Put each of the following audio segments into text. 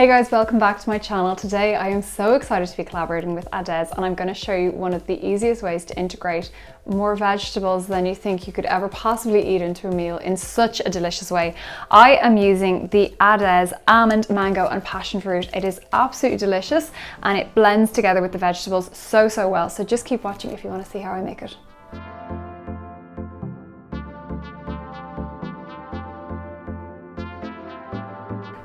Hey guys, welcome back to my channel. Today I am so excited to be collaborating with Adez, and I'm going to show you one of the easiest ways to integrate more vegetables than you think you could ever possibly eat into a meal in such a delicious way. I am using the Adez almond, mango and passion fruit. It is absolutely delicious and it blends together with the vegetables so well. So just keep watching if you want to see how I make it.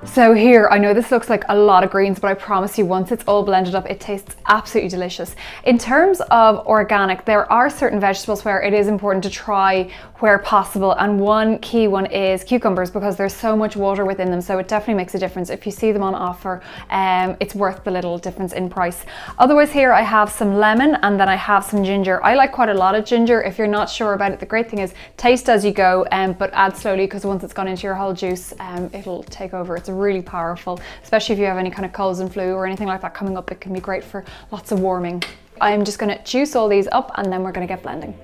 So here, I know this looks like a lot of greens, but I promise you once it's all blended up, it tastes absolutely delicious. In terms of organic, there are certain vegetables where it is important to try where possible, and one key one is cucumbers, because there's so much water within them, so it definitely makes a difference. If you see them on offer, it's worth the little difference in price. Otherwise here I have some lemon and then I have some ginger. I like quite a lot of ginger. If you're not sure about it, the great thing is taste as you go, but add slowly, because once it's gone into your whole juice, it'll take over. It's really powerful, especially if you have any kind of colds and flu or anything like that coming up. It can be great for lots of warming. I'm just going to juice all these up and then we're going to get blending.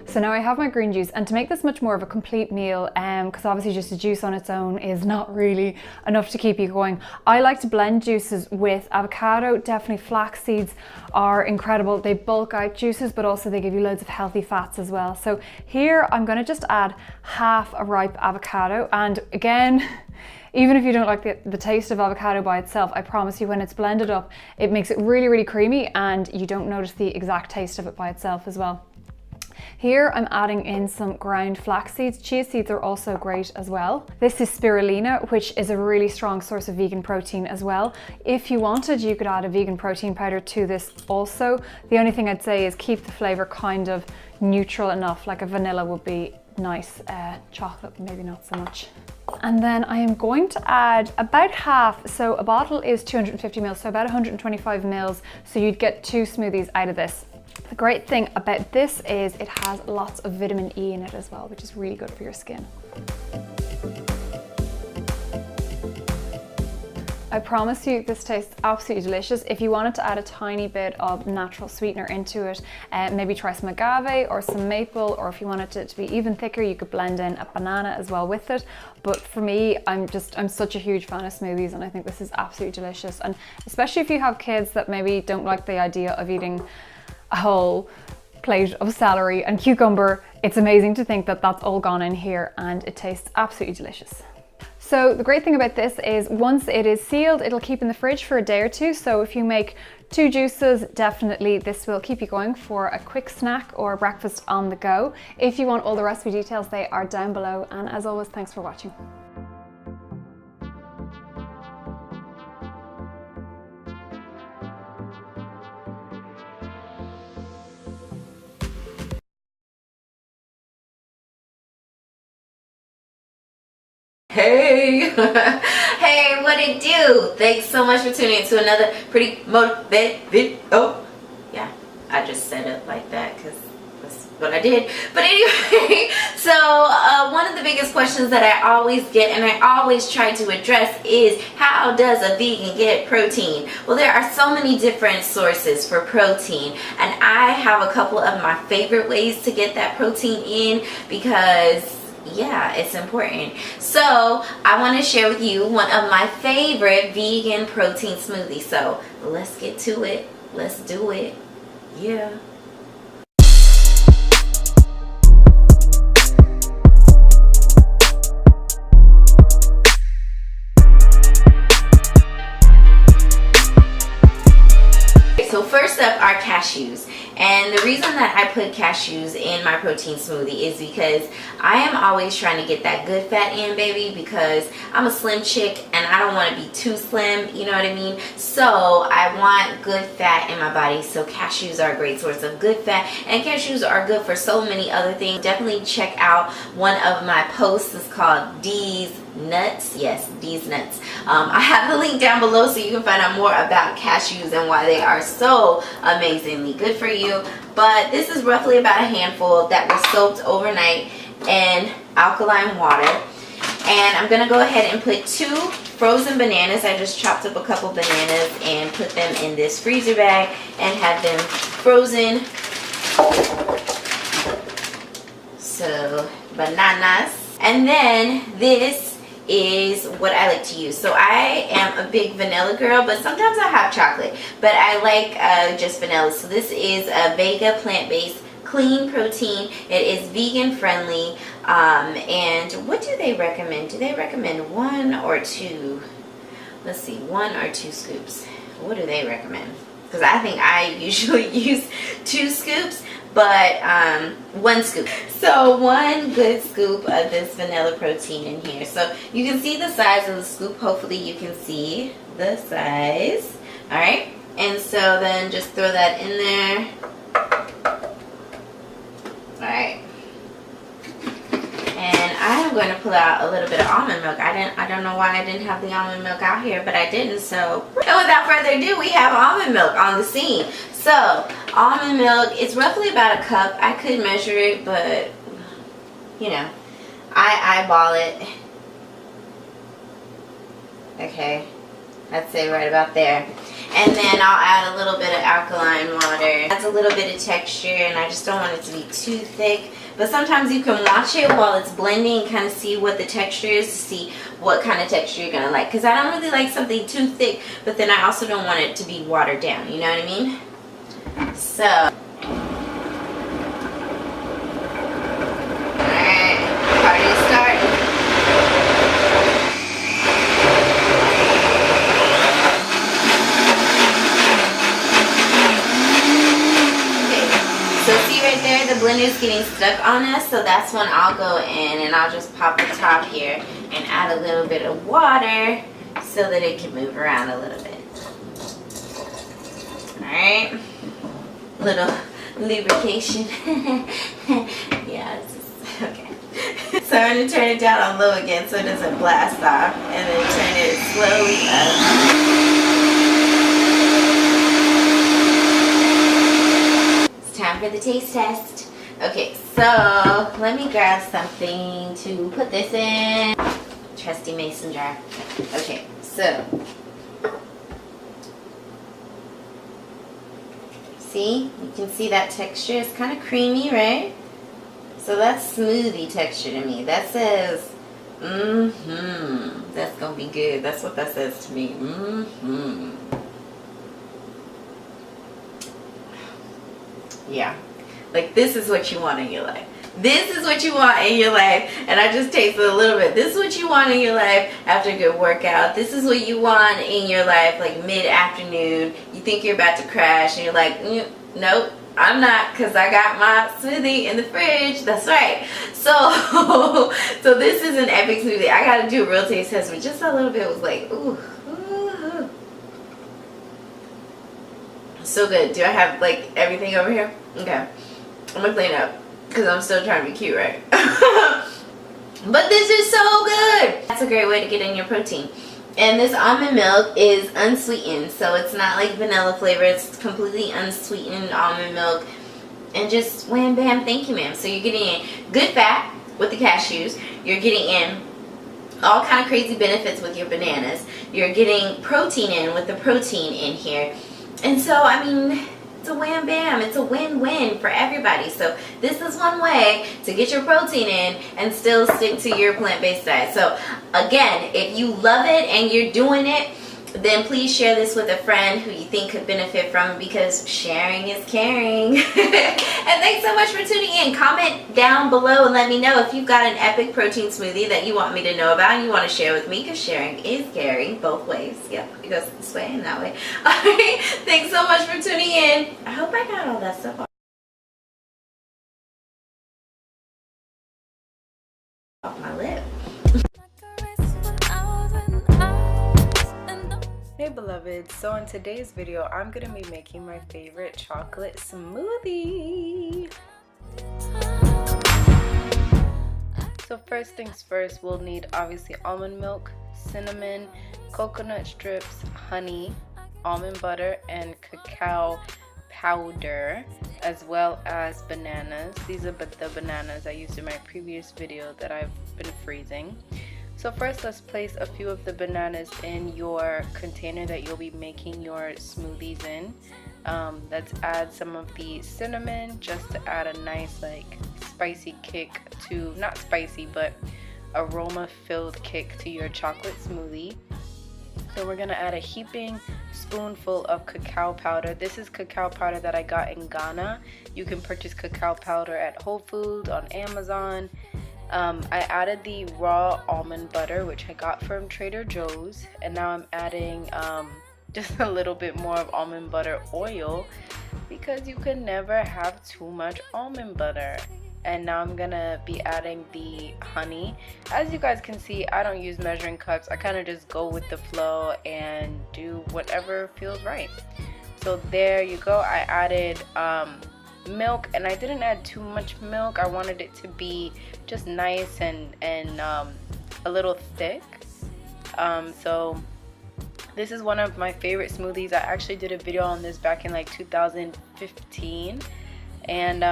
So now I have my green juice, and to make this much more of a complete meal, because obviously just a juice on its own is not really enough to keep you going, I like to blend juices with avocado. Definitely flax seeds are incredible. They bulk out juices, but also they give you loads of healthy fats as well. So here I'm going to just add half a ripe avocado, and again, even if you don't like the taste of avocado by itself, I promise you when it's blended up, it makes it really creamy and you don't notice the exact taste of it by itself as well. Here I'm adding in some ground flax seeds. Chia seeds are also great as well. This is spirulina, which is a really strong source of vegan protein as well. If you wanted, you could add a vegan protein powder to this also. The only thing I'd say is keep the flavor kind of neutral enough, like a vanilla would be nice. Chocolate, maybe not so much. And then I am going to add about half, so a bottle is 250 mils, so about 125 mils, so you'd get 2 smoothies out of this. The great thing about this is it has lots of vitamin E in it as well, which is really good for your skin. I promise you this tastes absolutely delicious. If you wanted to add a tiny bit of natural sweetener into it, maybe try some agave or some maple, or if you wanted it to be even thicker, you could blend in a banana as well with it. But for me, I'm such a huge fan of smoothies, and I think this is absolutely delicious. And especially if you have kids that maybe don't like the idea of eating a whole plate of celery and cucumber, it's amazing to think that that's all gone in here and it tastes absolutely delicious. So the great thing about this is once it is sealed, it'll keep in the fridge for a day or two. So if you make 2 juices, definitely this will keep you going for a quick snack or breakfast on the go. If you want all the recipe details, they are down below. And as always, thanks for watching. Hey, hey, what it do? Thanks so much for tuning in to another pretty motivated video. Oh, yeah, I just set up like that because that's what I did. But anyway, so one of the biggest questions that I always get and I always try to address is, how does a vegan get protein? Well, there are so many different sources for protein, and I have a couple of my favorite ways to get that protein in because yeah, it's important. So I want to share with you one of my favorite vegan protein smoothies. So let's get to it. Let's do it. Yeah. So first up are cashews. And the reason that I put cashews in my protein smoothie is because I am always trying to get that good fat in, baby, because I'm a slim chick and I don't want to be too slim, you know what I mean? So I want good fat in my body, so cashews are a great source of good fat, and cashews are good for so many other things. Definitely check out one of my posts. It's called D's Nuts. Yes, D's Nuts. I have the link down below so you can find out more about cashews and why they are so amazingly good for you. But this is roughly about a handful that was soaked overnight in alkaline water. And I'm gonna go ahead and put 2 frozen bananas. I just chopped up a couple bananas and put them in this freezer bag and have them frozen. So bananas. And then this is what I like to use. So I am a big vanilla girl, but sometimes I have chocolate, but I like just vanilla. So this is a Vega plant-based clean protein. It is vegan friendly. And what do they recommend? Do they recommend 1 or 2? Let's see, 1 or 2 scoops. What do they recommend? Because I think I usually use 2 scoops, but 1 scoop. So 1 good scoop of this vanilla protein in here. So you can see the size of the scoop. Hopefully you can see the size. All right, and so then just throw that in there. All right. And I'm going to pull out a little bit of almond milk. I don't know why I didn't have the almond milk out here, but I didn't. So, and without further ado, we have almond milk on the scene. So, almond milk, it's roughly about a cup. I could measure it, but you know, I eyeball it. Okay, I'd say right about there. And then I'll add a little bit of alkaline water. Adds a little bit of texture, and I just don't want it to be too thick. But sometimes you can watch it while it's blending and kind of see what the texture is, to see what kind of texture you're going to like. Because I don't really like something too thick, but then I also don't want it to be watered down. You know what I mean? So, alright, party starting. The blender is getting stuck on us, so that's when I'll go in and I'll just pop the top here and add a little bit of water so that it can move around a little bit. Alright, little lubrication. Yeah, it's just, okay. So I'm going to turn it down on low again so it doesn't blast off, and then turn it slowly up. Time for the taste test. Okay, so let me grab something to put this in. Trusty mason jar. Okay, so see, you can see that texture is kind of creamy, right? So that's smoothie texture to me. That says, that's gonna be good. That's what that says to me. Yeah, like this is what you want in your life. This is what you want in your life. And I just tasted a little bit. This is what you want in your life after a good workout. This is what you want in your life like mid-afternoon. You think you're about to crash and you're like, nope, I'm not, because I got my smoothie in the fridge. That's right. So so this is an epic smoothie. I got to do a real taste test, but just a little bit was like, ooh. So good. Do I have like everything over here? Okay. I'm gonna clean up because I'm still trying to be cute, right? But this is so good. That's a great way to get in your protein. And this almond milk is unsweetened, so it's not like vanilla flavor. It's completely unsweetened almond milk. And just wham bam, thank you ma'am. So you're getting in good fat with the cashews. You're getting in all kind of crazy benefits with your bananas. You're getting protein in with the protein in here. And so, I mean, it's a wham bam. It's a win-win for everybody. So this is one way to get your protein in and still stick to your plant-based diet. So again, if you love it and you're doing it, then please share this with a friend who you think could benefit from it, because sharing is caring. And thanks so much for tuning in. Comment down below and let me know if you've got an epic protein smoothie that you want me to know about and you want to share with me, because sharing is caring both ways. Yep, it goes this way and that way. Alright, thanks so much for tuning in. I hope I got all that stuff off my lip. Hey beloved, so in today's video I'm going to be making my favorite chocolate smoothie. So first things first, we'll need obviously almond milk, cinnamon, coconut strips, honey, almond butter, and cacao powder, as well as bananas. These are the bananas I used in my previous video that I've been freezing. So first, let's place a few of the bananas in your container that you'll be making your smoothies in. Let's add some of the cinnamon just to add a nice like spicy kick to, not spicy, but aroma-filled kick to your chocolate smoothie. Then we're gonna add a heaping spoonful of cacao powder. This is cacao powder that I got in Ghana. You can purchase cacao powder at Whole Foods, on Amazon. I added the raw almond butter, which I got from Trader Joe's, and now I'm adding just a little bit more of almond butter oil, because you can never have too much almond butter. And now I'm gonna be adding the honey. As you guys can see, I don't use measuring cups. I kind of just go with the flow and do whatever feels right. So there you go. I added milk, and I didn't add too much milk. I wanted it to be just nice and a little thick. So this is one of my favorite smoothies. I actually did a video on this back in like 2015, and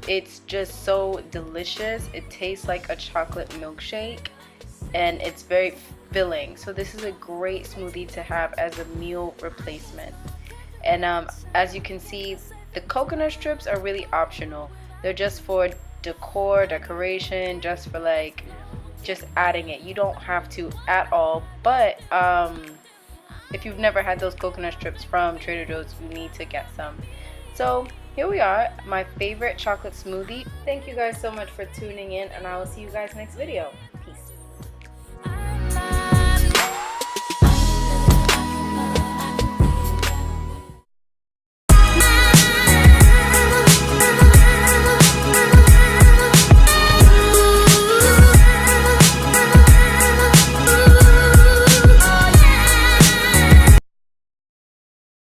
it's just so delicious. It tastes like a chocolate milkshake, and it's very filling. So this is a great smoothie to have as a meal replacement. And as you can see, the coconut strips are really optional. They're just for decoration, just for like just adding it. You don't have to at all, but if you've never had those coconut strips from Trader Joe's, you need to get some. So here we are, my favorite chocolate smoothie. Thank you guys so much for tuning in, and I will see you guys next video.